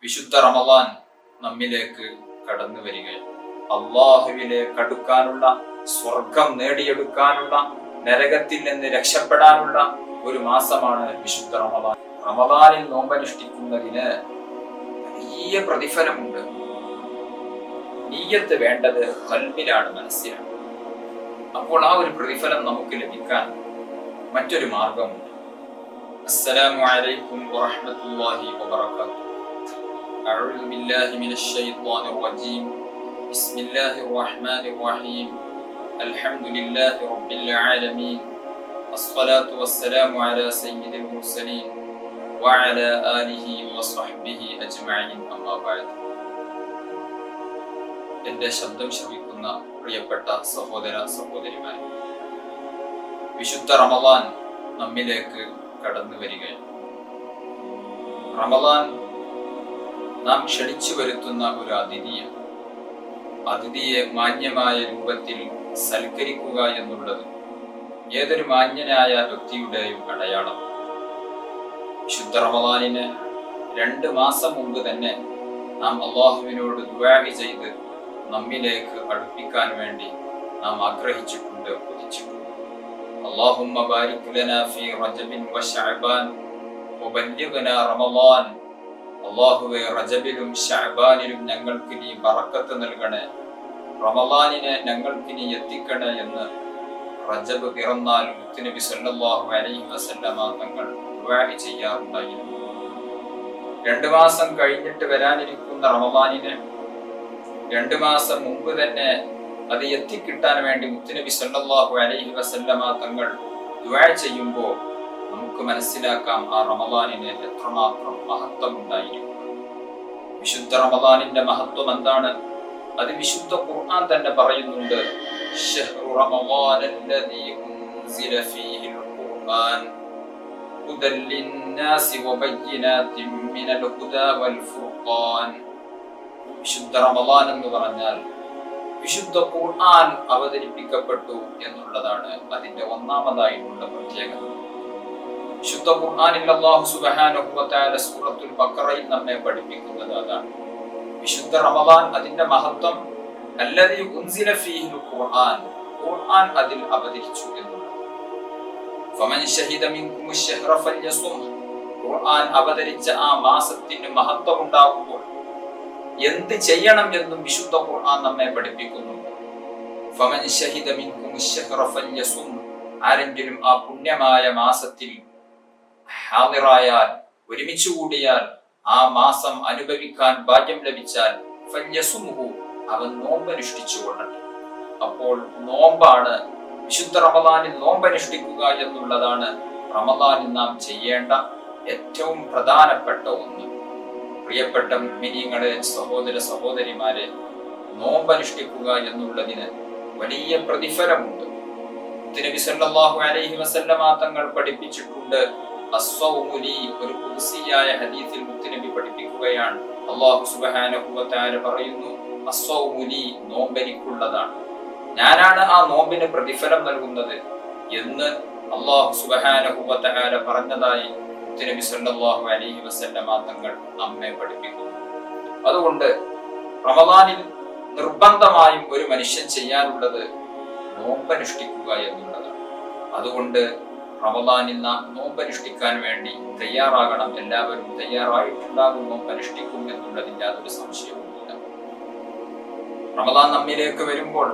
വിശുദ്ധ റമദാൻ നമ്മിലേക്ക് കടന്നു വരികയാണ്. അള്ളാഹുവിലേക്ക് അടുക്കാനുള്ള, സ്വർഗം നേടിയെടുക്കാനുള്ള, നരകത്തിൽ നിന്ന് രക്ഷപ്പെടാനുള്ള ഒരു മാസമാണ് വിശുദ്ധ റമദാൻ. റമദാനിൽ നോമ്പനുഷ്ഠിക്കുന്നതിന് വലിയ പ്രതിഫലമുണ്ട്. നിയ്യത്ത് വേണ്ടത് ഖൽബിലാണ്, മനസ്സിലാണ്. അപ്പോൾ ആ ഒരു പ്രതിഫലം നമുക്ക് ലഭിക്കാൻ മറ്റൊരു മാർഗമുണ്ട്. അസ്സലാമു അലൈക്കും വറഹ്മത്തുള്ളാഹി വബറകാതുഹു. അഊദു ബില്ലാഹി മിനശ് ശൈത്വാനിർ റജീം. ബിസ്മില്ലാഹിർ റഹ്മാനിർ റഹീം. അൽഹംദുലില്ലാഹി റബ്ബിൽ ആലമീൻ. അസ്സലാത്തു വസ്സലാമു അലാ സയ്യിദിൽ മുർസലീൻ വഅലാ ആലിഹി വസ്വഹ്ബിഹി അജ്മഈൻ. അമ്മാ ബഅദ്. എന്റെ ശബ്ദം ശ്രവിക്കുന്ന പ്രിയപ്പെട്ട സഹോദര സഹോദരിമാരെ, വിശുദ്ധ റമദാൻ നമ്മിലേക്ക് കടന്നു വരികയാണ്. റമദാൻ നാം ക്ഷണിച്ചു വരുത്തുന്ന ഒരു അതിഥിയാണ്. അതിഥിയെ മാന്യമായ രൂപത്തിൽ സൽക്കരിക്കുക എന്നുള്ളത് ഏതൊരു മാന്യനായ വ്യക്തിയുടെയും അടയാളം. വിശുദ്ധ റമദാനിന് 2 മാസം മുമ്പ് തന്നെ നാം അള്ളാഹുവിനോട് ദുആ ചെയ്ത് നമ്മിലേക്ക് അടുപ്പിക്കാൻ വേണ്ടി നാം ആഗ്രഹിച്ചിട്ടുണ്ട്, കൊതിച്ചിട്ടുണ്ട്. അല്ലാഹുമ്മ ബാരിക് ലനാ ഫീ റജബിൻ വശഅബാൻ വബല്ലിഗ്നാ റമളാൻ. അല്ലാഹുവേ, റജബിലും ശഅബാനിലും ഞങ്ങൾക്ക് നീ ബറക്കത്ത് നൽകണേ, റമളാനിനെ ഞങ്ങൾക്ക് നീ എത്തിക്കണേ എന്ന് റജബ് പിറന്നാൽ മുത്തുനബി സല്ലല്ലാഹു അലൈഹി വസല്ലമ തങ്ങൾ ദുആ ചെയ്യാറുണ്ടായിരുന്നു. 2 മാസം കഴിഞ്ഞിട്ട് വരാനിരിക്കുന്ന റമളാനിനെ 2 മാസം മുമ്പ് തന്നെ അത് എത്തിക്കിട്ടാൻ വേണ്ടി മുത്തുനബി സല്ലല്ലാഹു അലൈഹി വസല്ലമ തങ്ങൾ ദുആ ചെയ്യുമ്പോൾ നമുക്ക് മനസ്സിലാക്കാം ആ റമദാനിന് എത്രമാത്രം മഹത്വം ഉണ്ടായിരിക്കും. വിശുദ്ധ റമദാനിന്റെ മഹത്വം എന്താണ്? അത് വിശുദ്ധ ഖുർആൻ തന്നെ പറയുന്നുണ്ട്. ശഹ്റു റമദാനല്ലദീ ഉൻസില ഫീഹിൽ ഖുർആൻ ഹുദൽ ലിന്നാസി വബയ്യിനാതിൻ മിനൽ ഹുദാ വൽ ഫുർഖാൻ. വിശുദ്ധ റമദാൻ എന്ന് പറഞ്ഞാൽ വിശുദ്ധ ഖുർആൻ അവതരിപ്പിക്കപ്പെട്ടു എന്നുള്ളതാണ് അതിന്റെ ഒന്നാമതായിട്ടുള്ള പ്രത്യേകത. വിശുദ്ധ ഖുർആനിൽ അല്ലാഹു സുബ്ഹാനഹു വ തആല സൂറത്തുൽ ബഖറയിൽ നമ്മെ പഠിപ്പിക്കുന്നത് അതാണ്. വിശുദ്ധ റമദാൻ അതിന്റെ മഹത്വം അല്ലദീ ഉൻസില ഫീഹിൽ ഖുർആൻ, ഖുർആൻ അതിൽ അവതരിച്ചു എന്നുള്ളത്. ഫമൻ ശഹിദ മിൻകുമുശ് ശഹ്റ ഫല്യസും. ഖുർആൻ അവതരിച്ച ആ മാസത്തിന് മഹത്വം ഉണ്ടാകുമ്പോൾ എന്ത് ചെയ്യണം എന്നും വിശുദ്ധ ഖുർആൻ നമ്മെ പഠിപ്പിക്കുന്നുണ്ട്. ഫമൻ ശഹിദ മിൻകുമുശ് ശഹ്റ ഫല്യസും. ആരെങ്കിലും ആ പുണ്യമായ മാസത്തിൽ ഹാദിറായാൽ, ഒരുമിച്ച് കൂടിയാൽ, ആ മാസം അനുഭവിക്കാൻ ഭാഗ്യം ലഭിച്ചാൽ ഫല്യസുംഹു, അവൻ നോമ്പനുഷ്ഠിച്ചു കൊള്ളട്ടെ. അപ്പോൾ നോമ്പാണ്, വിശുദ്ധ റമദാനിൽ നോമ്പനുഷ്ഠിക്കുക എന്നുള്ളതാണ് റമദാനിൽ നാം ചെയ്യേണ്ട ഏറ്റവും പ്രധാനപ്പെട്ട ഒന്ന്. പ്രിയപ്പെട്ട മുഅ്മിനീങ്ങളെ, സഹോദര സഹോദരിമാരെ, നോമ്പനുഷ്ഠിക്കുക എന്നുള്ളതിന് വലിയ പ്രതിഫലമുണ്ട്. നബി സല്ലല്ലാഹു അലൈഹി വസല്ലമ തങ്ങൾ പഠിപ്പിച്ചിട്ടുണ്ട്. അസ്സൗമു ലീ, ഒരു ഖുദ്സിയായ ഹദീസിൽ മുത്തുനബി പഠിപ്പിക്കുകയാണ്. അല്ലാഹു സുബ്ഹാനഹു വ തആല പറയുന്നു, അസ്സൗമു ലീ, നോമ്പെനിക്കുള്ളതാണ്, ഞാനാണ് ആ നോമ്പിന് പ്രതിഫലം നൽകുന്നത് എന്ന് അല്ലാഹു സുബ്ഹാനഹു വ തആല പറഞ്ഞതായി നബി സല്ലല്ലാഹു അലൈഹി വസല്ലമ തങ്ങൾ നമ്മെ പഠിപ്പിക്കുന്നു. അതുകൊണ്ട് റമദാനിൽ നിർബന്ധമായും ഒരു മനുഷ്യൻ ചെയ്യാനുള്ളത് നോമ്പനുഷ്ഠിക്കുക എന്നുള്ളതാണ്. അതുകൊണ്ട് റമദാനിൽ നാം നോമ്പനുഷ്ഠിക്കാൻ വേണ്ടി തയ്യാറാകണം. എല്ലാവരും തയ്യാറായിട്ടുണ്ടാകും, നോമ്പനുഷ്ഠിക്കും എന്നുള്ളതിന്റെ യാതൊരു സംശയവുമില്ല. റമദാൻ നമ്മിലേക്ക് വരുമ്പോൾ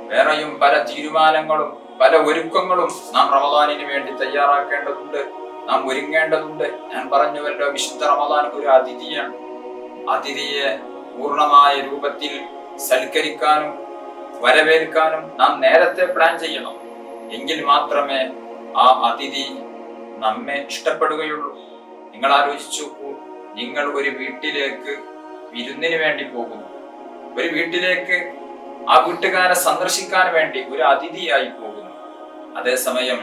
വേറെയും പല തീരുമാനങ്ങളും പല ഒരുക്കങ്ങളും നാം റമദാനിന് വേണ്ടി തയ്യാറാക്കേണ്ടതുണ്ട്, നാം ഒരുങ്ങേണ്ടതുണ്ട്. ഞാൻ പറഞ്ഞുവല്ലോ, വിശുദ്ധ റമദാൻ ഒരു അതിഥിയാണ്. അതിഥിയെ പൂർണ്ണമായ രൂപത്തിൽ സൽക്കരിക്കാനും വരവേൽക്കാനും നാം നേരത്തെ പ്ലാൻ ചെയ്യണം. എങ്കിൽ മാത്രമേ ആ അതിഥി നമ്മെ ഇഷ്ടപ്പെടുകയുള്ളൂ. നിങ്ങൾ ആലോചിച്ചു, നിങ്ങൾ ഒരു വീട്ടിലേക്ക് വിരുന്നിന് വേണ്ടി പോകുന്നു, ഒരു വീട്ടിലേക്ക് ആ വീട്ടുകാരെ സന്ദർശിക്കാൻ വേണ്ടി ഒരു അതിഥിയായി പോകുന്നു. അതേസമയം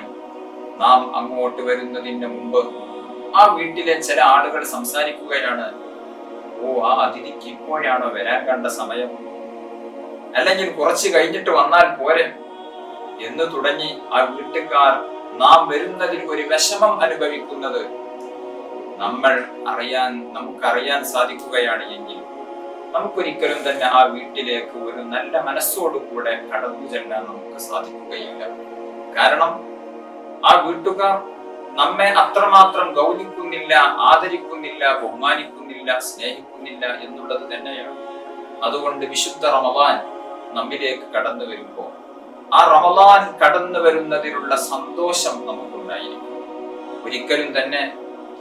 നാം അങ്ങോട്ട് വരുന്നതിന് മുമ്പ് ആ വീട്ടിലെ ചില ആളുകൾ സംസാരിക്കുകയാണ്, ഓ, ആ അതിഥിക്ക് ഇപ്പോഴാണോ വരാൻ കണ്ട സമയം, അല്ലെങ്കിൽ കുറച്ച് കഴിഞ്ഞിട്ട് വന്നാൽ പോരെ എന്ന് തുടങ്ങി ആ വീട്ടുകാർ നാം വരുന്നതിൽ ഒരു വിഷമം അനുഭവിക്കുന്നത് നമുക്കറിയാൻ സാധിക്കുകയാണ് എങ്കിൽ നമുക്കൊരിക്കലും തന്നെ ആ വീട്ടിലേക്ക് ഒരു നല്ല മനസ്സോടുകൂടെ കടന്നു ചെല്ലാൻ നമുക്ക് സാധിക്കുകയില്ല. കാരണം ആ വീട്ടുകാർ നമ്മെ അത്രമാത്രം ഗൗനിക്കുന്നില്ല, ആദരിക്കുന്നില്ല, ബഹുമാനിക്കുന്നില്ല, സ്നേഹിക്കുന്നില്ല എന്നുള്ളത് തന്നെയാണ്. അതുകൊണ്ട് വിശുദ്ധ റമദാൻ നമ്മിലേക്ക് കടന്നു വരുമ്പോൾ ആ റമദാൻ കടന്നു വരുന്നതിനുള്ള സന്തോഷം നമുക്കുണ്ടായിരിക്കും. ഒരിക്കലും തന്നെ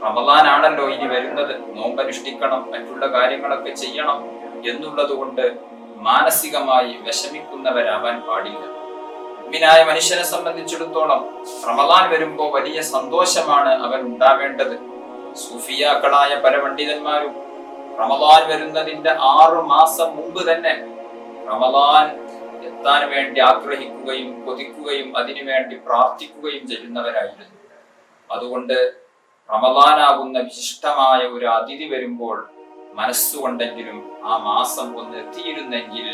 റമദാൻ ആണല്ലോ ഇനി വരുന്നത്, നോമ്പനുഷ്ഠിക്കണം, മറ്റുള്ള കാര്യങ്ങളൊക്കെ ചെയ്യണം എന്നുള്ളത് കൊണ്ട് മാനസികമായി വിഷമിക്കുന്നവരാവാൻ പാടില്ല. മുഅ്മിനായ മനുഷ്യനെ സംബന്ധിച്ചിടത്തോളം റമദാൻ വരുമ്പോ വലിയ സന്തോഷമാണ് അവൻ ഉണ്ടാവേണ്ടത്. സൂഫിയാക്കളായ പല പണ്ഡിതന്മാരും റമദാൻ വരുന്നതിന്റെ 6 മാസം മുമ്പ് തന്നെ റമദാൻ എത്താൻ വേണ്ടി ആഗ്രഹിക്കുകയും കൊതിക്കുകയും അതിനുവേണ്ടി പ്രാർത്ഥിക്കുകയും ചെയ്യുന്നവരായിരുന്നു. അതുകൊണ്ട് റമദാനാകുന്ന വിശിഷ്ടമായ ഒരു അതിഥി വരുമ്പോൾ മനസ്സുകൊണ്ടെങ്കിലും ആ മാസം ഒന്ന് എത്തിയിരുന്നെങ്കിൽ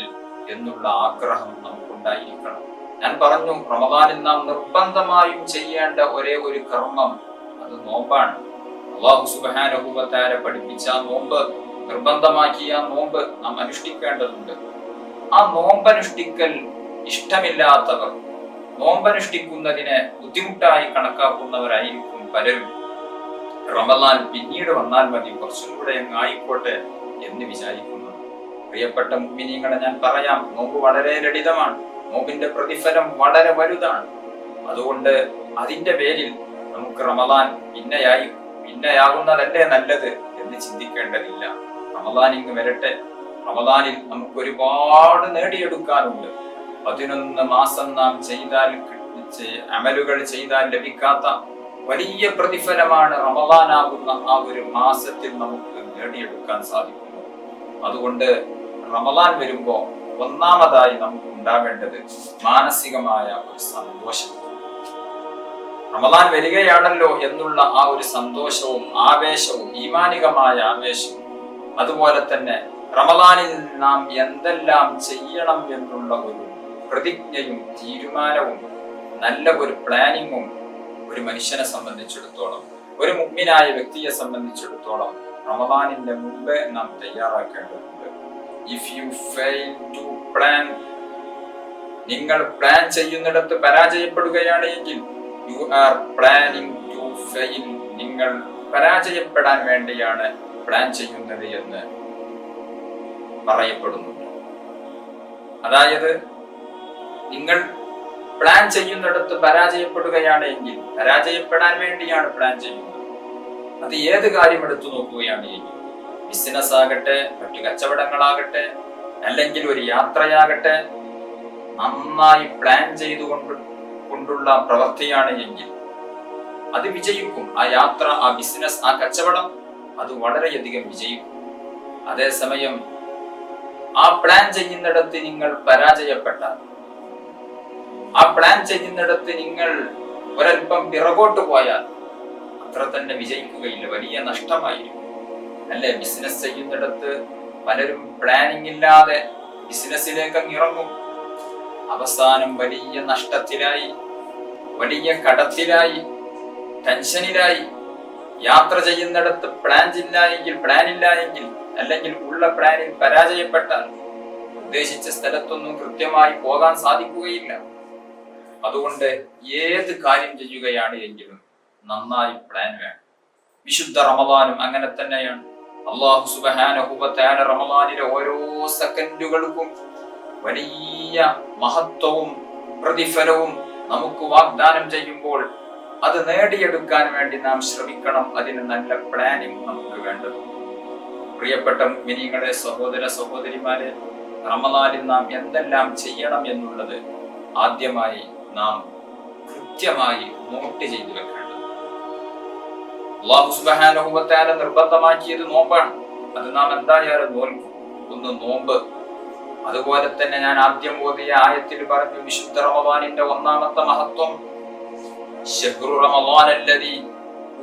എന്നുള്ള ആഗ്രഹം നമുക്കുണ്ടായിരിക്കണം. ഞാൻ പറഞ്ഞു, റമദാനിൽ നാം നിർബന്ധമായും ചെയ്യേണ്ട ഒരേ ഒരു കർമ്മം അത് നോമ്പാണ്. അല്ലാഹു സുബ്ഹാനഹു വ തആല പഠിപ്പിച്ച നോമ്പ്, നിർബന്ധമാക്കിയ നോമ്പ് നാം അനുഷ്ഠിക്കേണ്ടതുണ്ട്. ആ നോമ്പനുഷ്ഠിക്കൽ ഇഷ്ടമില്ലാത്തവർ, നോമ്പനുഷ്ഠിക്കുന്നതിനെ ബുദ്ധിമുട്ടായി കണക്കാക്കുന്നവരായിരിക്കും പലരും. റമദാൻ പിന്നീട് വന്നാൽ മതി, കുറച്ചും കൂടെ ആയിക്കോട്ടെ എന്ന് വിചാരിക്കുന്നു. പ്രിയപ്പെട്ട മുഅ്മിനീങ്ങളെ, ഞാൻ പറയാം, നോമ്പ് വളരെ ലളിതമാണ്, നോമ്പിന്റെ പ്രതിഫലം വളരെ വലുതാണ്. അതുകൊണ്ട് അതിന്റെ പേരിൽ നമുക്ക് റമദാൻ പിന്നെയാകുന്നതല്ലേ നല്ലത് എന്ന് ചിന്തിക്കേണ്ടതില്ല. റമദാൻ ഇങ്ങ് വരട്ടെ. റമദാനിൽ നമുക്ക് ഒരുപാട് നേടിയെടുക്കാനുണ്ട്. 11 മാസം നാം അമലുകൾ ചെയ്താൽ ലഭിക്കാത്ത വലിയ പ്രതിഫലമാണ് റമദാനാകുന്ന ആ ഒരു മാസത്തിൽ നമുക്ക് നേടിയെടുക്കാൻ സാധിക്കുന്നു. അതുകൊണ്ട് റമദാൻ വരുമ്പോ ഒന്നാമതായി നമുക്ക് ഉണ്ടാവേണ്ടത് മാനസികമായ ഒരു സന്തോഷം. റമദാൻ വരികയാണല്ലോ എന്നുള്ള ആ ഒരു സന്തോഷവും ആവേശവും, ഈമാനികമായ ആവേശവും, അതുപോലെ തന്നെ റമദാനിൽ നാം എന്തെല്ലാം ചെയ്യണം എന്നുള്ള ഒരു പ്രതിജ്ഞയും തീരുമാനവും നല്ല ഒരു പ്ലാനിങ്ങും ഒരു മനുഷ്യനെ സംബന്ധിച്ചിടത്തോളം, ഒരു മുഅ്മിനായ വ്യക്തിയെ സംബന്ധിച്ചിടത്തോളം റമദാനിന്റെ മുമ്പേ നാം തയ്യാറാക്കേണ്ടതുണ്ട്. If you fail to plan, നിങ്ങൾ പ്ലാൻ ചെയ്യുന്നിടത്ത് പരാജയപ്പെടുകയാണ് എങ്കിൽ you are planning to fail, നിങ്ങൾ പരാജയപ്പെടാൻ വേണ്ടിയാണ് പ്ലാൻ ചെയ്യുന്നത് എന്ന് പറയപ്പെടുന്നുണ്ട്. അതായത് നിങ്ങൾ പ്ലാൻ ചെയ്യുന്നിടത്ത് പരാജയപ്പെടുകയാണ് എങ്കിൽ പരാജയപ്പെടാൻ വേണ്ടിയാണ് പ്ലാൻ ചെയ്യുന്നത്. അത് ഏത് കാര്യം എടുത്തു നോക്കുകയാണ് എങ്കിൽ, ബിസിനസ് ആകട്ടെ, മറ്റു കച്ചവടങ്ങളാകട്ടെ, അല്ലെങ്കിൽ ഒരു യാത്രയാകട്ടെ, നന്നായി പ്ലാൻ ചെയ്തുകൊണ്ടുള്ള പ്രവൃത്തിയാണ് എങ്കിൽ അത് വിജയിക്കും. ആ യാത്ര, ആ ബിസിനസ്, ആ കച്ചവടം അത് വളരെയധികം വിജയിക്കും. അതേസമയം ആ പ്ലാൻ ചെയ്യുന്നിടത്ത് നിങ്ങൾ പരാജയപ്പെട്ടാൽ, ആ പ്ലാൻ ചെയ്യുന്നിടത്ത് നിങ്ങൾ ഒരൽപ്പം പിറകോട്ട് പോയാൽ അത്ര തന്നെ വിജയിക്കുകയില്ല, വലിയ നഷ്ടമായിരിക്കും. അല്ലെ, ബിസിനസ് ചെയ്യുന്നിടത്ത് പലരും പ്ലാനിങ് ഇല്ലാതെ ബിസിനസ്സിലേക്ക് ഇറങ്ങും. അവസാനം വലിയ നഷ്ടത്തിലായി, വലിയ കടത്തിലായി, ടെൻഷനിലായി. യാത്ര ചെയ്യുന്നിടത്ത് പ്ലാൻ ഇല്ല എങ്കിൽ അല്ലെങ്കിൽ ഉള്ള പ്ലാനിൽ പരാജയപ്പെട്ടാൽ ഉദ്ദേശിച്ച സ്ഥലത്തൊന്നും കൃത്യമായി പോകാൻ സാധിക്കുകയില്ല. അതുകൊണ്ട് ഏത് കാര്യം ചെയ്യുകയാണ് എങ്കിലും നന്നായി പ്ലാൻ വേണം. വിശുദ്ധ റമദാനും അങ്ങനെ തന്നെയാണ്. അല്ലാഹു സുബ്ഹാനഹു വ തആല റമദാനിലെ ഓരോ സെക്കൻഡുകൾക്കും വലിയ മഹത്വവും പ്രതിഫലവും നമുക്ക് വാഗ്ദാനം ചെയ്യുമ്പോൾ അത് നേടിയെടുക്കാൻ വേണ്ടി നാം ശ്രമിക്കണം. അതിന് നല്ല പ്ലാനിങ് നമുക്ക് വേണ്ടത്. പ്രിയപ്പെട്ട മുഅ്മിനീങ്ങളെ, സഹോദര സഹോദരിമാരെ, റമദാനിൽ നാം എന്തെല്ലാം ചെയ്യണം എന്നുള്ളത് ആദ്യമായി നാം കൃത്യമായി നോട്ട് ചെയ്തു വെക്കേണ്ടത്. അല്ലാഹു സുബ്ഹാനഹു വ തആല നിർബന്ധമാക്കിയത് നോമ്പാണ്. അത് നാം എന്തായാലും നോൽക്കും. ഒന്ന് നോമ്പ്. അതുപോലെ തന്നെ ഞാൻ ആദ്യം ഓതിയ ആയത്തിൽ പറഞ്ഞു, വിശുദ്ധ റമദാനിന്റെ ഒന്നാമത്തെ മഹത്വം ശഹ്റു റമദാൻ അല്ലദീ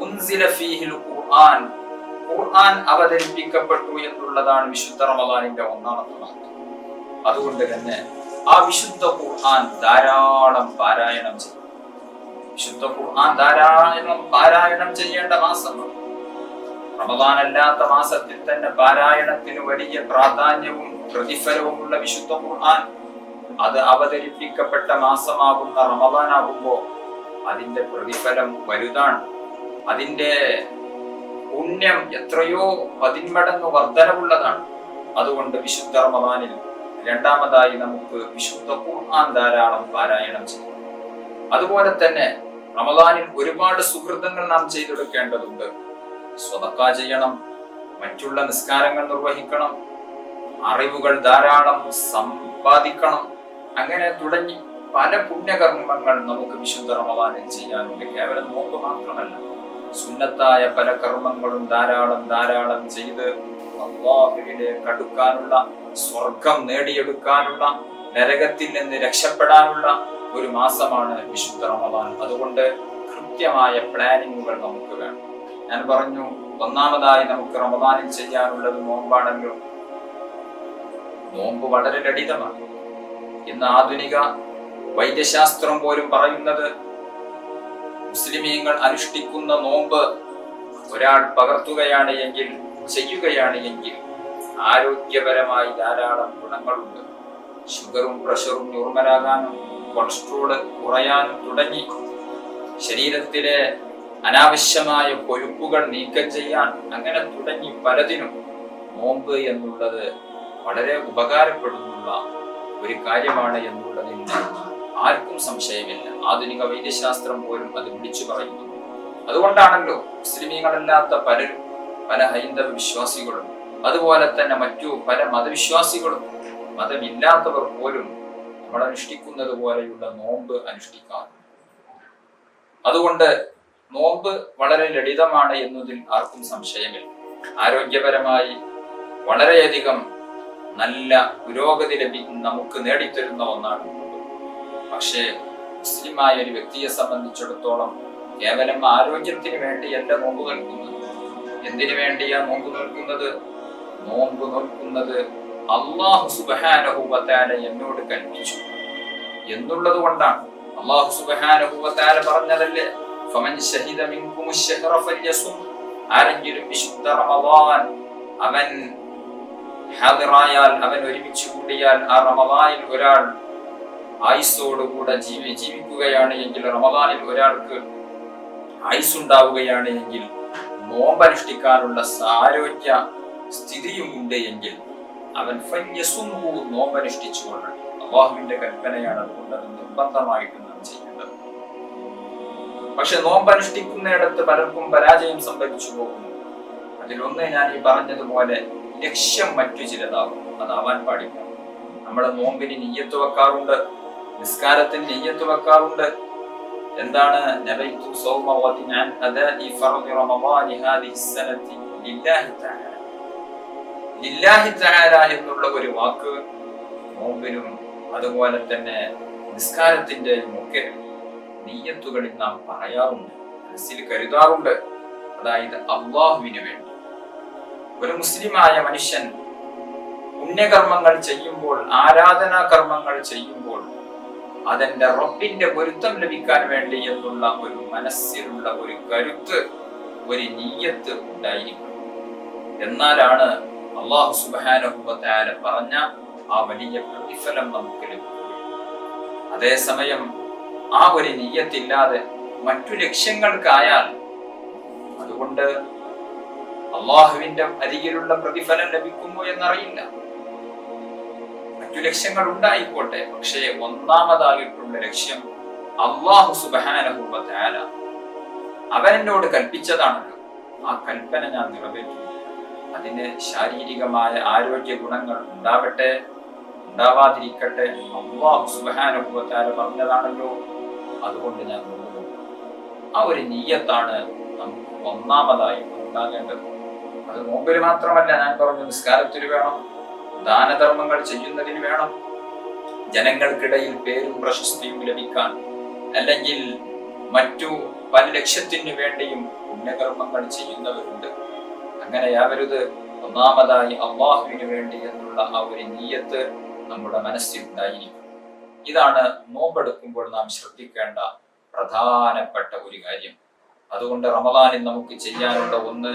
ഉൻസില ഫീഹിൽ ഖുർആൻ, ഖുർആൻ അവതരിപ്പിക്കപ്പെട്ടു എന്നുള്ളതാണ് വിശുദ്ധ റമദാനിന്റെ ഒന്നാമത്തെ മഹത്വം. അതുകൊണ്ട് തന്നെ ആ വിശുദ്ധ ഖുർആൻ ധാരാളം പാരായണം ചെയ്യും. വിശുദ്ധ ഖുർആൻ ധാരാളം പാരായണം ചെയ്യേണ്ട മാസമാണ്. റമദാൻ അല്ലാത്ത മാസത്തിൽ തന്നെ പാരായണത്തിന് വലിയ പ്രാധാന്യവും പ്രതിഫലവുമുള്ള വിശുദ്ധ ഖുർആൻ അത് അവതരിപ്പിക്കപ്പെട്ട മാസമാകുന്ന റമദാനാകുമ്പോ അതിന്റെ പ്രതിഫലം വലുതാണ്. അതിന്റെ പുണ്യം എത്രയോ 10 മടങ്ങ് വർധനവുള്ളതാണ്. അതുകൊണ്ട് വിശുദ്ധ റമദാനിൽ രണ്ടാമതായി നമുക്ക് വിശുദ്ധ ഖുർആൻ ധാരാളം പാരായണം ചെയ്യും. അതുപോലെ തന്നെ റമദാനിൽ ഒരുപാട് സുഹൃതങ്ങൾ നാം ചെയ്തെടുക്കേണ്ടതുണ്ട്. സ്വതക്ക ചെയ്യണം, മറ്റുള്ള നിസ്കാരങ്ങൾ നിർവഹിക്കണം, അറിവുകൾ ധാരാളം സമ്പാദിക്കണം, അങ്ങനെ തുടങ്ങി പല പുണ്യകർമ്മങ്ങൾ നമുക്ക് വിശുദ്ധ റമദാനിൽ ചെയ്യാനുണ്ട്. കേവലം നോമ്പ് മാത്രമല്ല, സുന്നത്തായ പല കർമ്മങ്ങളും ധാരാളം ചെയ്ത് അല്ലാഹുവിലേക്ക് അടുക്കാനുള്ള, സ്വർഗം നേടിയെടുക്കാനുള്ള, നരകത്തിൽ നിന്ന് രക്ഷപ്പെടാനുള്ള ഒരു മാസമാണ് വിശുദ്ധ റമദാൻ. അതുകൊണ്ട് കൃത്യമായ പ്ലാനിങ്ങുകൾ നമുക്ക് വേണം. ഞാൻ പറഞ്ഞു, ഒന്നാമതായി നമുക്ക് റമദാനിൽ ചെയ്യാനുള്ളത് നോമ്പാണല്ലോ. നോമ്പ് വളരെ ലളിതമാണ്. ഇന്ന് ആധുനിക വൈദ്യശാസ്ത്രം പോലും പറയുന്നത് മുസ്ലിമീങ്ങൾ അനുഷ്ഠിക്കുന്ന നോമ്പ് ഒരാൾ പകർത്തുകയാണ് എങ്കിൽ, ചെയ്യുകയാണ് എങ്കിൽ ആരോഗ്യപരമായി ധാരാളം ഗുണങ്ങളുണ്ട്. ഷുഗറും പ്രഷറും നോർമലാകാനും, കൊളസ്ട്രോള് കുറയാനും തുടങ്ങി ശരീരത്തിലെ അനാവശ്യമായ കൊഴുപ്പുകൾ നീക്കം ചെയ്യാൻ, അങ്ങനെ തുടങ്ങി പലതിനും നോമ്പ് എന്നുള്ളത് വളരെ ഉപകാരപ്പെടുന്നുള്ള ഒരു കാര്യമാണ് എന്നുള്ളതിൽ ആർക്കും സംശയമില്ല. ആധുനിക വൈദ്യശാസ്ത്രം പോലും അത് വിളിച്ചു പറയുന്നു. അതുകൊണ്ടാണല്ലോ മുസ്ലിമീങ്ങളല്ലാത്ത പലരും, പല ഹൈന്ദവ വിശ്വാസികളും, അതുപോലെ തന്നെ മറ്റു പല മതവിശ്വാസികളും, മതമില്ലാത്തവർ പോലും നമ്മൾ അനുഷ്ഠിക്കുന്നത് പോലെയുള്ള നോമ്പ് അനുഷ്ഠിക്കാറുണ്ട്. അതുകൊണ്ട് നോമ്പ് വളരെ ലളിതമാണ് എന്നതിൽ ആർക്കും സംശയമില്ല. ആരോഗ്യപരമായി വളരെയധികം നല്ല പുരോഗതി നമുക്ക് നേടിത്തരുന്ന ഒന്നാണ് നോമ്പ്. പക്ഷേ മുസ്ലിമായ ഒരു വ്യക്തിയെ സംബന്ധിച്ചിടത്തോളം കേവലം ആരോഗ്യത്തിന് വേണ്ടിയല്ല നോമ്പ് നോൽക്കുന്നത്. എന്തിനു വേണ്ടിയാ നോമ്പ് നോൽക്കുന്നത്? നോമ്പ് നോൽക്കുന്നത് അല്ലാഹു സുബ്ഹാനഹു വ തആല എന്നോട് കൽപ്പിച്ചു എന്നുള്ളത് കൊണ്ടാണ്. അല്ലാഹു സുബ്ഹാനഹു വ തആല പറഞ്ഞതല്ലേ, ഫമൻ ശഹിദ മിൻകും അശ്ശഹറ ഫല്യസും. ആരെങ്കിലും വിശുദ്ധ റമദാൻ അവൻ ഹാദിറായാൽ, അവൻ ഒരുമിച്ച് കൂടിയാൽ, ആ റമദാനിൽ ഒരാൾ ആയുസ്സോടുകൂടെ ജീവിക്കുകയാണ് എങ്കിൽ, റമദാനിൽ ഒരാൾക്ക് ആയുസ്സുണ്ടാവുകയാണ് എങ്കിൽ, നോമ്പനുഷ്ഠിക്കാനുള്ള ആരോഗ്യ സ്ഥിതിയും ഉണ്ട് എങ്കിൽ അവൻ ഫല്യസുംഹു, നോമ്പനുഷ്ഠിച്ചുകൊള്ളണം. അല്ലാഹുവിന്റെ കൽപ്പനയാണ്. അതുകൊണ്ട് അത് നിർബന്ധമായിട്ട് നാം ചെയ്യേണ്ടത്. പക്ഷെ നോമ്പനുഷ്ഠിക്കുന്നിടത്ത് പലർക്കും പരാജയം സംഭവിച്ചു പോകുന്നു. അതിലൊന്ന് ഞാൻ ഈ പറഞ്ഞതുപോലെ ലക്ഷ്യം മറ്റു ചിലതാകും. അതാവാൻ പാടില്ല. നമ്മുടെ നോമ്പിന് നിയ്യത്ത് വെക്കാറുണ്ട്, നിസ്കാരത്തിന് നിയ്യത്ത് വെക്കാറുണ്ട്. എന്താണ്? നബൈതു സൗമ വദിനാൻ അദാഇ ഫർദി റമദാനി ഹാദിഹി സനതി ലില്ലാഹി തആല. ലില്ലാഹി തആല എന്നുള്ള ഒരു വാക്ക് നോമ്പിനും അതുപോലെ തന്നെ നിസ്കാരത്തിന്റെയും ഒക്കെ നിയ്യത്തുകളിൽ നാം പറയാറുണ്ട്, മനസ്സിൽ കരുതാറുണ്ട്. അതായത് അല്ലാഹുവിന് വേണ്ടി. ഒരു മുസ്ലിമായ മനുഷ്യൻ പുണ്യകർമ്മങ്ങൾ ചെയ്യുമ്പോൾ, ആരാധനാ കർമ്മങ്ങൾ ചെയ്യുമ്പോൾ അതെന്റെ റബ്ബിന്റെ പൊരുത്തം ലഭിക്കാൻ വേണ്ടി എന്നുള്ള ഒരു മനസ്സിലുള്ള ഒരു കരുത്ത്, ഒരു നിയ്യത്ത് ഉണ്ടായിരിക്കും. എന്നാലാണ് അല്ലാഹു സുബ്ഹാനഹു വ തആല പറഞ്ഞ ആ വലിയ പ്രതിഫലം നമുക്ക് ലഭിക്കും. അതേസമയം ആ ഒരു നിയ്യത്തില്ലാതെ മറ്റു ലക്ഷ്യങ്ങൾക്കായാൽ, അതുകൊണ്ട് അള്ളാഹുവിന്റെ അരികിലുള്ള പ്രതിഫലം ലഭിക്കുമോ എന്നറിയില്ല. മറ്റു ലക്ഷ്യങ്ങൾ ഉണ്ടായിക്കോട്ടെ, പക്ഷേ ഒന്നാമതായിട്ടുള്ള ലക്ഷ്യം അല്ലാഹു സുബ്ഹാനഹു വ തആല അവൻ എന്നോട് കൽപ്പിച്ചതാണല്ലോ, ആ കൽപ്പന ഞാൻ നിറവേറ്റും. അതിന് ശാരീരികമായ ആരോഗ്യ ഗുണങ്ങൾ ഉണ്ടാവട്ടെ ഉണ്ടാവാതിരിക്കട്ടെ, അല്ലാഹു സുബ്ഹാനഹു വ തആല പറഞ്ഞതാണല്ലോ, അതുകൊണ്ട് ഞാൻ നോക്കും. ആ ഒരു നിയ്യത്താണ് നമുക്ക് ഒന്നാമതായി ഉണ്ടാകേണ്ടത്. അത് നോമ്പിൽ മാത്രമല്ല, ഞാൻ പറഞ്ഞു, നിസ്കാരത്തിന് വേണം, ദാനധർമ്മങ്ങൾ ചെയ്യുന്നതിന് വേണം, ജനങ്ങൾക്കിടയിൽ പേരും പ്രശസ്തിയും ലഭിക്കാൻ, അല്ലെങ്കിൽ മറ്റു പല ലക്ഷ്യത്തിനു വേണ്ടിയും പുണ്യകർമ്മങ്ങൾ ചെയ്യുന്നവരുണ്ട്. അങ്ങനെയാവരുത്. ഒന്നാമതായി അല്ലാഹുവിന് വേണ്ടി എന്നുള്ള ആ ഒരു നിയ്യത്ത് നമ്മുടെ മനസ്സിൽ ഉണ്ടായിരിക്കും. ഇതാണ് നോമ്പെടുക്കുമ്പോൾ നാം ശ്രദ്ധിക്കേണ്ട പ്രധാനപ്പെട്ട ഒരു കാര്യം. അതുകൊണ്ട് റമദാനിൽ നമുക്ക് ചെയ്യാനുള്ള ഒന്ന്,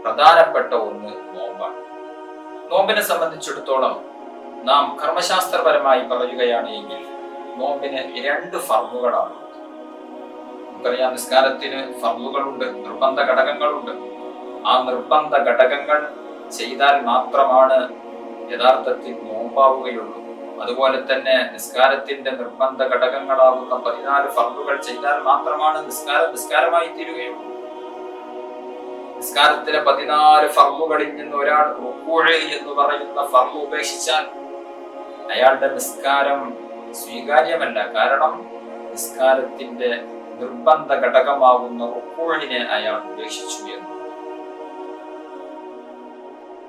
പ്രധാനപ്പെട്ട ഒന്ന് നോമ്പാണ്. നോമ്പിനെ സംബന്ധിച്ചിടത്തോളം നാം കർമ്മശാസ്ത്രപരമായി പറയുകയാണ് എങ്കിൽ നോമ്പിന് 2 ഫർളുകളാണ്. നമുക്കറിയാം, നിസ്കാരത്തിന് ഫർളുകളുണ്ട്, നിർബന്ധ ഘടകങ്ങളുണ്ട്. ആ നിർബന്ധ ഘടകങ്ങൾ ചെയ്താൽ മാത്രമാണ് യഥാർത്ഥത്തിൽ നോമ്പാവുകയുള്ളൂ. അതുപോലെ തന്നെ നിസ്കാരത്തിന്റെ നിർബന്ധ ഘടകങ്ങളാകുന്ന 14 ഫർളുകൾ ചെയ്താൽ മാത്രമാണ് നിസ്കാരമായി തീരുകയുള്ളൂ. നിസ്കാരത്തിലെ 14 ഫർളുകളിൽ നിന്ന് ഒരാൾ റുക്കൂഅ് എന്ന് പറയുന്ന ഫർള് ഉപേക്ഷിച്ചാൽ അയാളുടെ നിസ്കാരം സ്വീകാര്യമല്ല. കാരണം നിസ്കാരത്തിന്റെ നിർബന്ധ ഘടകമാകുന്ന റുക്കൂഇനെ അയാൾ ഉപേക്ഷിച്ചു എന്ന്.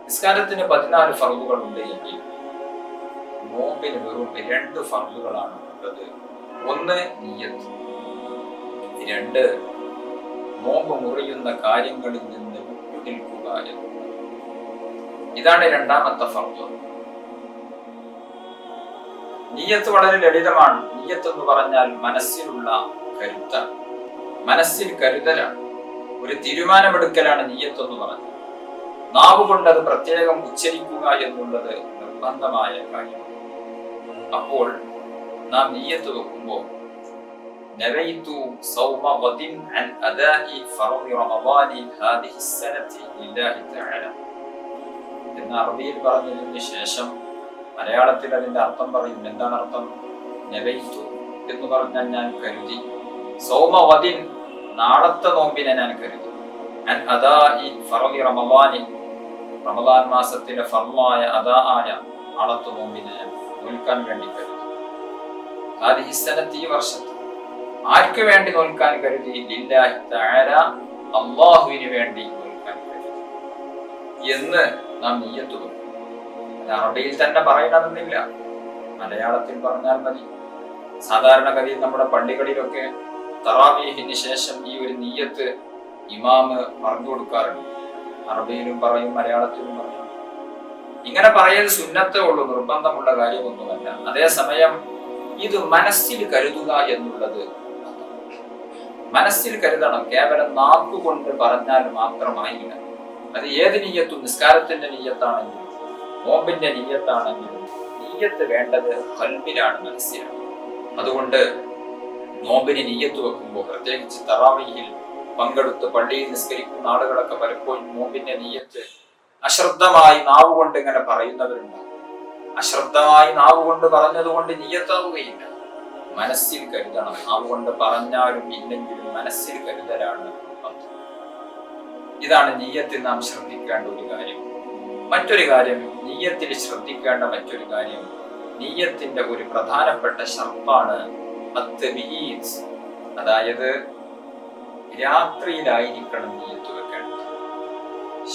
നിസ്കാരത്തിന് 14 ഫർളുകൾ ഉണ്ട് എങ്കിൽ നോമ്പിന് വെറും 2 ഫർളുകളാണ് ഉള്ളത്. ഒന്ന് നിയ്യത്ത്, 2 നോമ്പ് മുറിയുന്ന കാര്യങ്ങളിൽ നിന്ന് വിട്ടുനിൽക്കുക എന്നത്. ഇതാണ് രണ്ടാമത്തെ ഫർള്. നിയ്യത്ത് വളരെ ലളിതമാണ്. നിയ്യത്ത് എന്ന് പറഞ്ഞാൽ മനസ്സിലുള്ള കരുത്താണ്, മനസ്സിൽ കരുതലാണ്, ഒരു തീരുമാനമെടുക്കലാണ് നിയ്യത്ത് എന്ന് പറഞ്ഞാൽ. നാവ് കൊണ്ട് അത് പ്രത്യേകം ഉച്ചരിക്കുക എന്നുള്ളത് നിർബന്ധമായ കാര്യമാണ്. അപ്പോൾ നാം നിയ്യത്ത് വെക്കുമ്പോൾ നവൈതു സൗമ ഗദിൻ അൻ അദാഇ ഫർളി റമളാനി ഹാദിഹി സനതി ലില്ലാഹി തആല എന്ന് അറബിയിൽ പറഞ്ഞതിന് ശേഷം മലയാളത്തിൽ അതിന്റെ അർത്ഥം പറയും. എന്താണ് അർത്ഥം? നവൈതു എന്ന് പറഞ്ഞാൽ ഞാൻ കരുതി, സൗമ ഗദിൻ നാളത്തെ നോമ്പിനെ ഞാൻ കരുതി, അൻ അദാഇ ഫർളി റമളാനി റമളാൻ മാസത്തിലെ ഫർളായ അദാ ആയ നാളത്തെ നോമ്പിനെ നോൽക്കാൻ വേണ്ടി കരുതി. ഹാദിഹി സനതി, ഈ വർഷത്തെ. ആർക്ക് വേണ്ടി നോൽക്കാൻ കരുതി? ലില്ലാഹി തആല, അല്ലാഹുവിന് വേണ്ടി നോൽക്കാൻ കരുതി എന്ന് നാം നിയ്യത്ത് വെക്കും. അറബിയിൽ തന്നെ പറയണമെന്നില്ല, മലയാളത്തിൽ പറഞ്ഞാൽ മതി. സാധാരണഗതിയിൽ നമ്മുടെ പള്ളികളിലൊക്കെ തറാവീഹിന് ശേഷം ഈ ഒരു നിയ്യത്ത് ഇമാമ് പറഞ്ഞു കൊടുക്കാറുണ്ട്. അറബിയിലും പറയും, മലയാളത്തിലും പറയും. ഇങ്ങനെ പറയൽ സുന്നത്തേ ഉള്ളൂ, നിർബന്ധമുള്ള കാര്യമൊന്നുമല്ല. അതേസമയം ഇത് മനസ്സിൽ കരുതുക എന്നുള്ളത് മനസ്സിൽ കരുതണം. കേവലം നാക്കുകൊണ്ട് പറഞ്ഞാൽ മാത്രമായില്ല. അത് ഏത് നിയ്യത്തും, നിസ്കാരത്തിന്റെ നിയ്യത്താണെങ്കിലും നോമ്പിന്റെ നിയ്യത്താണെങ്കിലും നിയ്യത്ത് വേണ്ടത് ഖൽബിലാണ്, മനസ്സിലാണ്. അതുകൊണ്ട് നോമ്പിന് നിയ്യത്ത് വെക്കുമ്പോൾ, പ്രത്യേകിച്ച് തറാവീഹിൽ പങ്കെടുത്ത് പള്ളിയിൽ നിസ്കരിക്കുന്ന ആളുകളൊക്കെ പലപ്പോഴും നോമ്പിന്റെ നിയ്യത്ത് അശ്രദ്ധമായി നാവുകൊണ്ട് ഇങ്ങനെ പറയുന്നവരുണ്ട്. അശ്രദ്ധമായി നാവുകൊണ്ട് പറഞ്ഞതുകൊണ്ട് നിയ്യത്താവുകയില്ല. മനസ്സിൽ കരുതണം. നാവുകൊണ്ട് പറഞ്ഞാലും ഇല്ലെങ്കിലും മനസ്സിൽ കരുതലാണ്. ഇതാണ് നിയ്യത്തിൽ നാം ശ്രദ്ധിക്കേണ്ട ഒരു കാര്യം. മറ്റൊരു കാര്യം, നിയ്യത്തിൽ ശ്രദ്ധിക്കേണ്ട മറ്റൊരു കാര്യം, നിയ്യത്തിന്റെ ഒരു പ്രധാനപ്പെട്ട ഷർത്താണ് അത്തബീത്. അതായത് രാത്രിയിലായിരിക്കണം നിയ്യത്ത് വെക്കേണ്ടത്.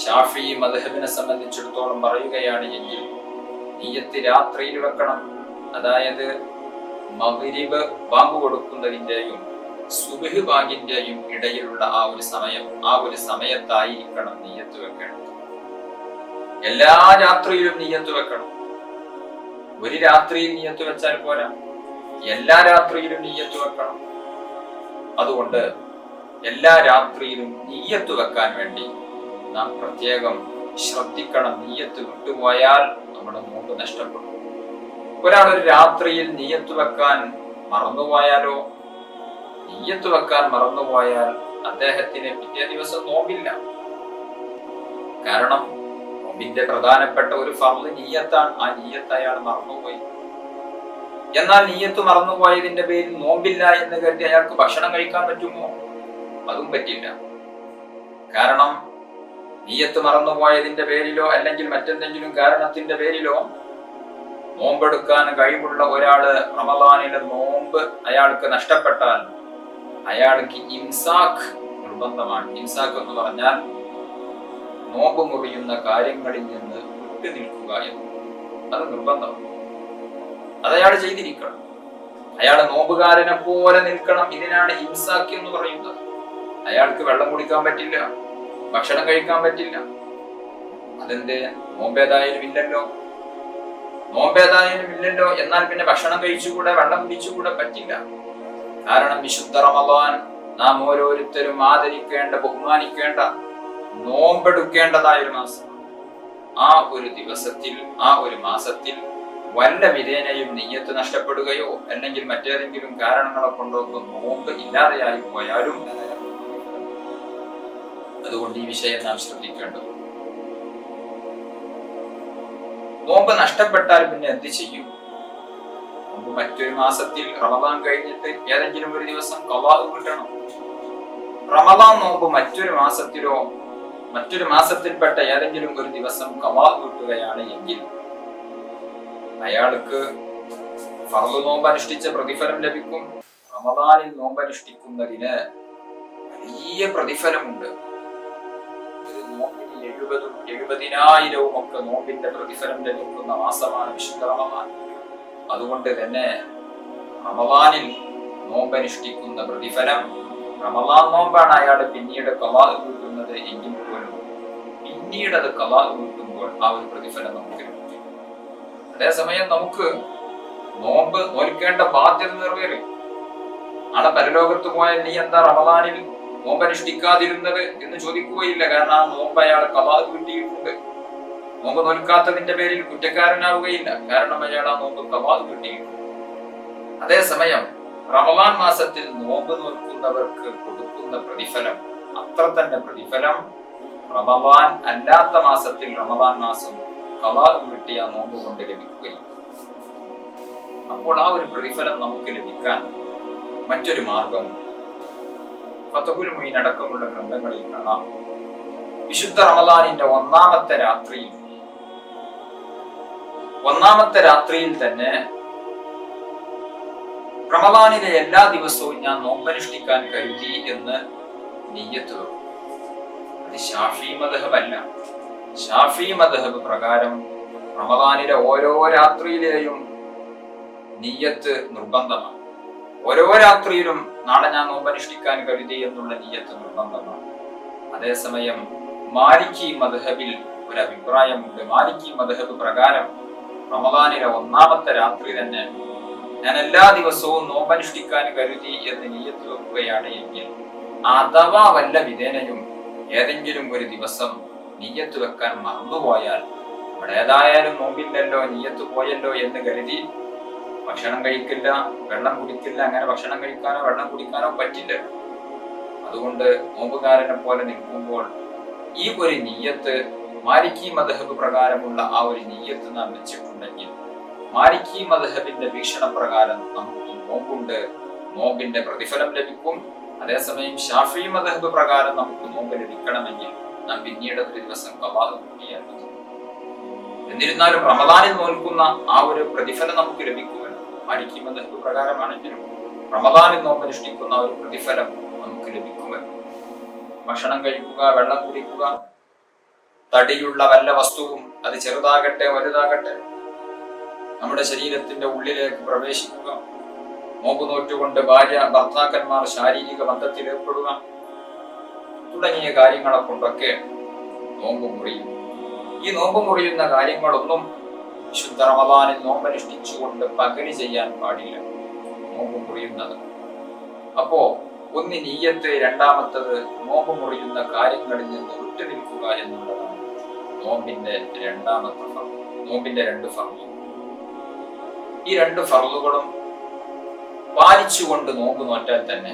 ശാഫിഈ മദ്ഹബിനെ സംബന്ധിച്ചിടത്തോളം പറയുകയാണ് എങ്കിൽ നിയ്യത്ത് രാത്രിയിൽ വെക്കണം. അതായത് മഗ്രിബ് ബാങ്ക് കൊടുക്കുന്നതിന്റെയും സുബ്ഹ് ബാങ്കിന്റെയും ഇടയിലുള്ള ആ ഒരു സമയം, ആ ഒരു സമയത്തായിരിക്കണം നിയ്യത്ത് വെക്കേണ്ടത്. എല്ലാ രാത്രിയിലും നിയ്യത്ത് വെക്കണം. ഒരു രാത്രിയിൽ നിയ്യത്ത് വെച്ചാൽ പോരാ, എല്ലാ രാത്രിയിലും നിയ്യത്ത് വെക്കണം. അതുകൊണ്ട് എല്ലാ രാത്രിയിലും നിയ്യത്ത് വെക്കാൻ വേണ്ടി നാം പ്രത്യേകം ശ്രദ്ധിക്കണം. നിയ്യത്ത് വിട്ടുപോയാൽ നമ്മുടെ നോമ്പ് നഷ്ടപ്പെടും. ഒരാൾ ഒരു രാത്രിയിൽ നിയ്യത്ത് വെക്കാൻ മറന്നുപോയാലോ, നിയ്യത്ത് വെക്കാൻ മറന്നുപോയാൽ അദ്ദേഹത്തിന് പിറ്റേ ദിവസം നോമ്പില്ല. കാരണം നോമ്പിന്റെ പ്രധാനപ്പെട്ട ഒരു ഫർള് നിയ്യത്താണ്. ആ നിയ്യത്ത് അയാൾ മറന്നുപോയി. എന്നാൽ നിയ്യത്ത് മറന്നുപോയതിന്റെ പേരിൽ നോമ്പില്ല എന്ന് കരുതി അയാൾക്ക് ഭക്ഷണം കഴിക്കാൻ പറ്റുമോ? അതും പറ്റില്ല. കാരണം നിയ്യത്ത് മറന്നുപോയതിന്റെ പേരിലോ അല്ലെങ്കിൽ മറ്റെന്തെങ്കിലും കാരണത്തിന്റെ പേരിലോ നോമ്പെടുക്കാൻ കഴിവുള്ള ഒരാള് റമളാനിലെ നോമ്പ് അയാൾക്ക് നഷ്ടപ്പെട്ടാൽ അയാൾക്ക് ഇംസാഖ് നിർബന്ധമാണ്. ഇംസാഖ് എന്ന് പറഞ്ഞാൽ നോമ്പ് മുറിയുന്ന കാര്യങ്ങളിൽ നിന്ന് വിട്ടു നിൽക്കുക എന്ന്. അത് നിർബന്ധമാണ്. അതയാൾ ചെയ്തിരിക്കണം. അയാൾ നോമ്പുകാരനെ പോലെ നിൽക്കണം. ഇതിനാണ് ഇംസാഖ് എന്ന് പറയുന്നത്. അയാൾക്ക് വെള്ളം കുടിക്കാൻ പറ്റില്ല, ഭക്ഷണം കഴിക്കാൻ പറ്റില്ല. അതെന്ത്? നോമ്പേതായാലും ഇല്ലല്ലോ. നോമ്പേതായാലും ഇല്ലല്ലോ, എന്നാൽ പിന്നെ ഭക്ഷണം കഴിച്ചുകൂടെ, വെള്ളം കുടിച്ചുകൂടെ പറ്റില്ല. കാരണം വിശുദ്ധ റമളാൻ നാം ഓരോരുത്തരും ആദരിക്കേണ്ട, ബഹുമാനിക്കേണ്ട നോമ്പെടുക്കേണ്ടതായ ഒരു മാസം. ആ ഒരു ദിവസത്തിൽ, ആ ഒരു മാസത്തിൽ വല്ല വിധേനയും നിയ്യത്ത് നഷ്ടപ്പെടുകയോ അല്ലെങ്കിൽ മറ്റേതെങ്കിലും കാരണങ്ങളെ കൊണ്ടൊക്കെ നോമ്പ് ഇല്ലാതെയായി പോയാലും അതുകൊണ്ട് ഈ വിഷയം നാം ശ്രദ്ധിക്കേണ്ടത്. നോമ്പ് നഷ്ടപ്പെട്ടാൽ പിന്നെ എന്ത് ചെയ്യും? നോമ്പ് മറ്റൊരു മാസത്തിൽ റമദാൻ കഴിഞ്ഞിട്ട് ഏതെങ്കിലും ഒരു ദിവസം ഖളാ കിട്ടണം. റമദാൻ നോമ്പ് മറ്റൊരു മാസത്തിലോ മറ്റൊരു മാസത്തിൽപ്പെട്ട ഏതെങ്കിലും ഒരു ദിവസം ഖളാ കിട്ടുകയാണ് എങ്കിൽ അയാൾക്ക് ഫർദ് നോമ്പ് അനുഷ്ഠിച്ച പ്രതിഫലം ലഭിക്കും. റമദാനിൽ നോമ്പ് അനുഷ്ഠിക്കുന്നതിന് വലിയ പ്രതിഫലമുണ്ട്. ഒരു നോമ്പിന് 70,000 ഒക്കെ നോമ്പിന്റെ പ്രതിഫലം ലഭിക്കുന്ന മാസമാണ് വിശുദ്ധ റമദാൻ. അതുകൊണ്ട് തന്നെ റമദാനിൽ നോമ്പ് അനുഷ്ഠിക്കുന്ന പ്രതിഫലം, റമദാൻ നോമ്പാണ് അയാൾ പിന്നീട് ഖളാ കിട്ടുന്നത് എങ്കിൽ പോലും പിന്നീട് അത് ഖളാ കിട്ടുമ്പോൾ ആ ഒരു പ്രതിഫലം നമുക്ക് ലഭിക്കും. അതേസമയം നമുക്ക് നോമ്പ് നോൽക്കേണ്ട ബാധ്യത നിറവേറി. നാളെ പരലോകത്ത് പോയാൽ നീ എന്താ റമദാനിൽ നോമ്പ് അനുഷ്ഠിക്കാതിരുന്നത് എന്ന് ചോദിക്കുകയില്ല. കാരണം ആ നോമ്പ് അയാൾ ഖളാ കിട്ടിയിട്ടുണ്ട്. നോമ്പ് നോൽക്കാത്തതിന്റെ പേരിൽ കുറ്റക്കാരനാവുകയില്ല. കാരണം അയാൾ ആ നോമ്പ് ഖളാ കിട്ടിയിട്ടുണ്ട്. അതേസമയം റമദാൻ മാസത്തിൽ നോമ്പ് നോൽക്കുന്നവർക്ക് കൊടുക്കുന്ന പ്രതിഫലം അത്ര തന്നെ പ്രതിഫലം റമദാൻ അല്ലാത്ത മാസത്തിൽ റമദാൻ മാസം ഖളാ കിട്ടിയ നോമ്പ് കൊണ്ട് ലഭിക്കുകയും. അപ്പോൾ ആ ഒരു പ്രതിഫലം നമുക്ക് ലഭിക്കാൻ മറ്റൊരു മാർഗം ഫത്ഹുൽ മുഈൻ അടക്കമുള്ള ഗ്രന്ഥങ്ങളിൽ കാണാം. വിശുദ്ധ റമദാനിന്റെ ഒന്നാമത്തെ രാത്രിയിൽ തന്നെ റമദാനിലെ എല്ലാ ദിവസവും ഞാൻ നോമ്പനുഷ്ഠിക്കാൻ കരുതി എന്ന് നിയ്യത്ത് വെക്കും. അത് ശാഫിഈ മദ്ഹബ് അല്ല. ശാഫിഈ മദ്ഹബ് പ്രകാരം റമദാനിലെ ഓരോ രാത്രിയിലെയും നിയ്യത്ത് നിർബന്ധമാണ്. ഓരോ രാത്രിയിലും നാളെ ഞാൻ നോമ്പനുഷ്ഠിക്കാൻ കരുതി എന്നുള്ള നിയ്യത്ത് നിർബന്ധമാണ്. അതേസമയം മാലിക്കി മദ്ഹബിൽ ഒരു അഭിപ്രായമുണ്ട്. മാലിക്കി മദ്ഹബ് പ്രകാരം റമദാനിലെ ഒന്നാമത്തെ രാത്രി തന്നെ ഞാൻ എല്ലാ ദിവസവും നോമ്പനുഷ്ഠിക്കാൻ കരുതി എന്ന് നിയ്യത്ത് വെക്കുകയാണ് എങ്കിൽ അഥവാ വല്ല വിധേനയും ഏതെങ്കിലും ഒരു ദിവസം നിയ്യത്ത് വെക്കാൻ മറന്നുപോയാൽ അവിടെ ഏതായാലും നോമ്പില്ലല്ലോ, നിയ്യത്ത് പോയല്ലോ എന്ന് കരുതി ഭക്ഷണം കഴിക്കില്ല, വെള്ളം കുടിക്കില്ല. അങ്ങനെ ഭക്ഷണം കഴിക്കാനോ വെള്ളം കുടിക്കാനോ പറ്റില്ല. അതുകൊണ്ട് നോമ്പുകാരനെ പോലെ നിൽക്കുമ്പോൾ ഈ ഒരു നിയ്യത്ത് മാലിക്കി മദ്ഹബ് പ്രകാരമുള്ള ആ ഒരു നിയ്യത്ത് നാം വെച്ചിട്ടുണ്ടെങ്കിൽ മാലിക്കി മദ്ഹബിന്റെ വീക്ഷണപ്രകാരം നമുക്ക് നോമ്പുണ്ട്, നോമ്പിന്റെ പ്രതിഫലം ലഭിക്കും. അതേസമയം ശാഫിഈ മദ്ഹബ് പ്രകാരം നമുക്ക് നോമ്പ് ലഭിക്കണമെങ്കിൽ നാം പിന്നീട് ഒരു ദിവസം ഖളാ കിട്ടിയാൽ മതി. എന്നിരുന്നാലും റമദാനിൽ നോൽക്കുന്ന ആ ഒരു പ്രതിഫലം നമുക്ക് ലഭിക്കുമല്ലോ. മാലിക്കി മദ്ഹബ് പ്രകാരമാണെങ്കിലും റമദാനിൽ നോമ്പനുഷ്ഠിക്കുന്ന ഒരു പ്രതിഫലം നമുക്ക് ലഭിക്കുമല്ലോ. ഭക്ഷണം കഴിക്കുക, വെള്ളം കുടിക്കുക, തടിയുള്ള വല്ല വസ്തുവും അത് ചെറുതാകട്ടെ വലുതാകട്ടെ നമ്മുടെ ശരീരത്തിന്റെ ഉള്ളിലേക്ക് പ്രവേശിക്കുക, നോമ്പ് നോറ്റുകൊണ്ട് ഭാര്യ ഭർത്താക്കന്മാർ ശാരീരിക ബന്ധത്തിൽ ഏർപ്പെടുക തുടങ്ങിയ കാര്യങ്ങളെ കൊണ്ടൊക്കെ നോമ്പ് മുറിയും. ഈ നോമ്പ് മുറിയുന്ന കാര്യങ്ങളൊന്നും വിശുദ്ധ റമദാനിൽ നോമ്പനുഷ്ഠിച്ചുകൊണ്ട് പകല് ചെയ്യാൻ പാടില്ല. നോമ്പ് മുറിയുന്നത് അപ്പോ ഒന്ന് നിയ്യത്ത്, രണ്ടാമത്തത് നോമ്പ് മുറിയുന്ന കാര്യങ്ങളിൽ നിന്ന് വിട്ടുനിൽക്കുക എന്നുള്ളതാണ് നോമ്പിന്റെ രണ്ടാമത്തെ ഫർള്. നോമ്പിന്റെ 2 ഫർള്. ഈ 2 ഫർളുകളും പാലിച്ചുകൊണ്ട് നോമ്പ് നോറ്റാൽ തന്നെ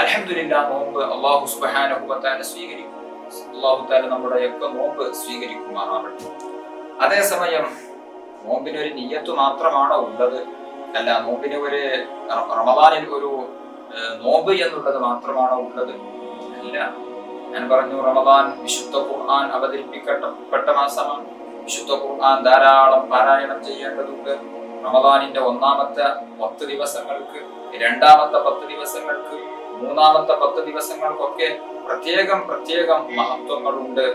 അൽഹംദുലില്ലാഹ് നോമ്പ് അല്ലാഹു സുബ്ഹാനഹു വ തആല സ്വീകരിക്കും. അല്ലാഹു തആല നമ്മുടെയൊക്കെ നോമ്പ് സ്വീകരിക്കുമാറാവട്ടെ. അതേസമയം നോമ്പിനൊരു നിയ്യത്ത് മാത്രമാണോ ഉള്ളത്? അല്ല, നോമ്പിന് ഒരു റമദാനിൽ ഒരു നോമ്പ് എന്നുള്ളത് മാത്രമാണോ ഉള്ളത്? അല്ല. ഞാൻ പറഞ്ഞു, റമദാൻ വിശുദ്ധ ഖുർആൻ അവതരിപ്പിക്കപ്പെട്ട മാസമാണ്. വിശുദ്ധ ഖുർആൻ ധാരാളം പാരായണം ചെയ്യേണ്ടതുണ്ട്. റമദാനിന്റെ ഒന്നാമത്തെ 10 ദിവസങ്ങൾക്ക്, രണ്ടാമത്തെ 10 ദിവസങ്ങൾക്ക്, മൂന്നാമത്തെ 10 ദിവസങ്ങൾക്കൊക്കെ പ്രത്യേകം മഹത്വങ്ങളുണ്ട്.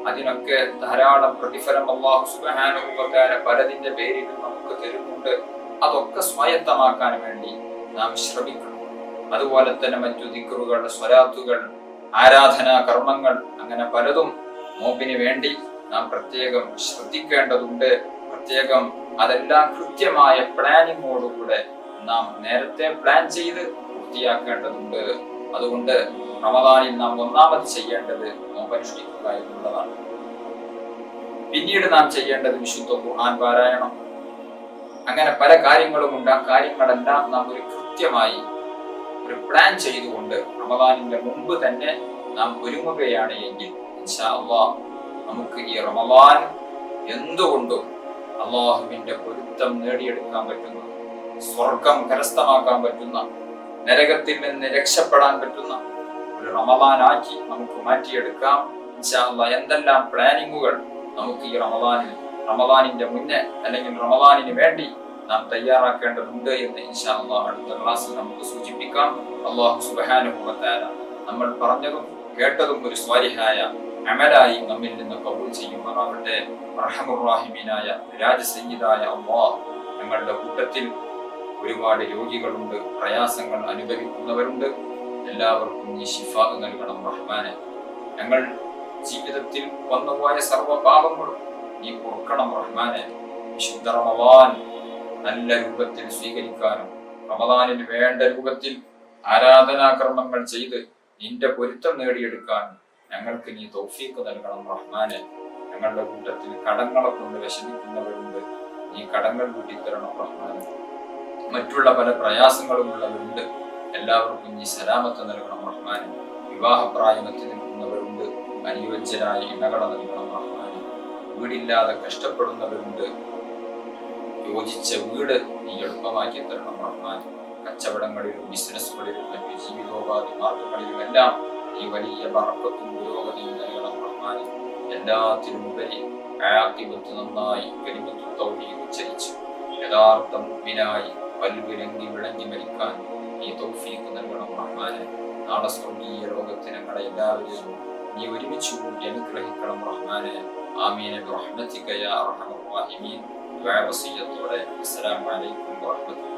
അതിനൊക്കെ ധാരാളം പ്രതിഫലം അല്ലാഹു സുബ്ഹാനഹു വ തആല പലതിന്റെ പേരിലും നമുക്ക് തരുന്നുണ്ട്. അതൊക്കെ സ്വായത്തമാക്കാൻ വേണ്ടി നാം ശ്രമിക്കണം. അതുപോലെ തന്നെ മറ്റു ദിക്റുകൾ, സ്വലാത്തുകൾ, ആരാധനാ കർമ്മങ്ങൾ, അങ്ങനെ പലതും നോമ്പിന് വേണ്ടി നാം പ്രത്യേകം ശ്രദ്ധിക്കേണ്ടതുണ്ട്. പ്രത്യേകം അതെല്ലാം കൃത്യമായ പ്ലാനിങ്ങോടുകൂടെ നാം നേരത്തെ പ്ലാൻ ചെയ്ത് പൂർത്തിയാക്കേണ്ടതുണ്ട്. അതുകൊണ്ട് റമദാനിൽ നാം ഒന്നാമത് ചെയ്യേണ്ടത് നോമ്പനുഷ്ഠിക്കുക എന്നുള്ളതാണ്. പിന്നീട് നാം ചെയ്യേണ്ടത് വിശുദ്ധ ഖുർആൻ പാരായണം. അങ്ങനെ പല കാര്യങ്ങളുമുണ്ട്. ആ കാര്യങ്ങളെല്ലാം നാം ഒരു കൃത്യമായി ഒരു പ്ലാൻ ചെയ്തുകൊണ്ട് റമദാനിന്റെ മുമ്പ് തന്നെ നാം ഒരുങ്ങുകയാണ് എങ്കിൽ ഇൻഷാ അല്ലാഹ് നമുക്ക് ഈ റമദാൻ എന്തുകൊണ്ടും അള്ളാഹുവിന്റെ പൊരുത്തം നേടിയെടുക്കാൻ പറ്റുന്ന, സ്വർഗം കരസ്ഥമാക്കാൻ പറ്റുന്ന, നരകത്തിൽ നിന്ന് രക്ഷപ്പെടാൻ പറ്റുന്ന ഒരു റമദാനാക്കി നമുക്ക് മാറ്റിയെടുക്കാം ഇൻഷാ അല്ലാഹ്. എന്തെല്ലാം പ്ലാനിങ്ങുകൾ നമുക്ക് ഈ റമദാനിന്റെ മുന്നേ അല്ലെങ്കിൽ റമദാനിന് വേണ്ടി നാം തയ്യാറാക്കേണ്ടതുണ്ട് എന്ന് ഇൻഷാ അല്ലാഹ് അടുത്ത ക്ലാസ്സിൽ നമുക്ക് സൂചിപ്പിക്കാം. അല്ലാഹു സുബ്ഹാനഹു വ തആല നമ്മൾ പറഞ്ഞതും കേട്ടതും ഒരു സ്വാലിഹായ അമലായി നമ്മിൽ നിന്ന് കബൂൽ ചെയ്യുമാറാവട്ടെ. അർഹമുർ റഹീമീനായ രാജസയ്യിദായ അല്ലാഹ്, ഞങ്ങളുടെ കൂട്ടത്തിൽ ഒരുപാട് രോഗികളുണ്ട്, പ്രയാസങ്ങൾ അനുഭവിക്കുന്നവരുണ്ട്. എല്ലാവർക്കും നീ ശിഫാ നൽകണം റഹ്മാനെ. ഞങ്ങൾ ജീവിതത്തിൽ വന്നുപോയ സർവ്വ പാപങ്ങളും നീ പൊറുക്കണം റഹ്മാനെ. വിശുദ്ധ റമദാൻ നല്ല രൂപത്തിൽ സ്വീകരിക്കാനും റമദാനിന് വേണ്ട രൂപത്തിൽ ആരാധനാകർമ്മങ്ങൾ ചെയ്ത് നിന്റെ പൊരുത്തം നേടിയെടുക്കാനും ഞങ്ങൾക്ക് നീ തൗഫീഖ് നൽകണം റഹ്മാനെ. ഞങ്ങളുടെ കൂട്ടത്തിൽ കടങ്ങളെ കൊണ്ട് വിഷമിക്കുന്നവരുണ്ട്, നീ കടങ്ങൾ കൂട്ടിത്തരണം റഹ്മാനെ. മറ്റുള്ള പല പ്രയാസങ്ങളും ഉള്ളവരുണ്ട്, എല്ലാവർക്കും നീ സലാമത്ത് നൽകണം റഹ്മാനെ. വിവാഹപ്രായമെത്തി നിൽക്കുന്നവരുണ്ട്, അനുയോജ്യരായ ഇണകളെ നൽകണം റഹ്മാനെ. വീടില്ലാതെ കഷ്ടപ്പെടുന്നവരുണ്ട്, യോജിച്ച വീട് നീ എളുപ്പമാക്കി തരണം റഹ്മാനെ. കച്ചവടങ്ങളിലും ബിസിനസ്സുകളിലും മറ്റു ജീവിതോപാധി മാർഗങ്ങളിലുമെല്ലാം ഈ വലിയ ബറക്കത്തും പുരോഗതിയും നൽകണം റഹ്മാനെ. എല്ലാത്തിനും ഉപരി ആഖിബത്ത് നന്നായി കലിമത്തു തൗഹീദ് ഉച്ചരിച്ച് യഥാർത്ഥ മുഅ്മിനായി പൽവിലങ്ങി വിളങ്ങി മരിക്കാൻ നീ തൗഫീഖ് നൽകണം റഹ്മാനെ. നാളെ സ്വർഗീയ ലോകത്ത് ഞങ്ങളെ എല്ലാവരെയും നീ ഒരുമിച്ച് കൂടി അനുഗ്രഹിക്കണം റഹ്മാനെ. ആമീൻ ബിറഹ്മതിക യാ അർഹമർ റഹീമീൻ. ദുആ വസിയ്യത്തോടെ അസ്സലാമു അലൈക്കും വറഹ്മത്തുള്ളാഹി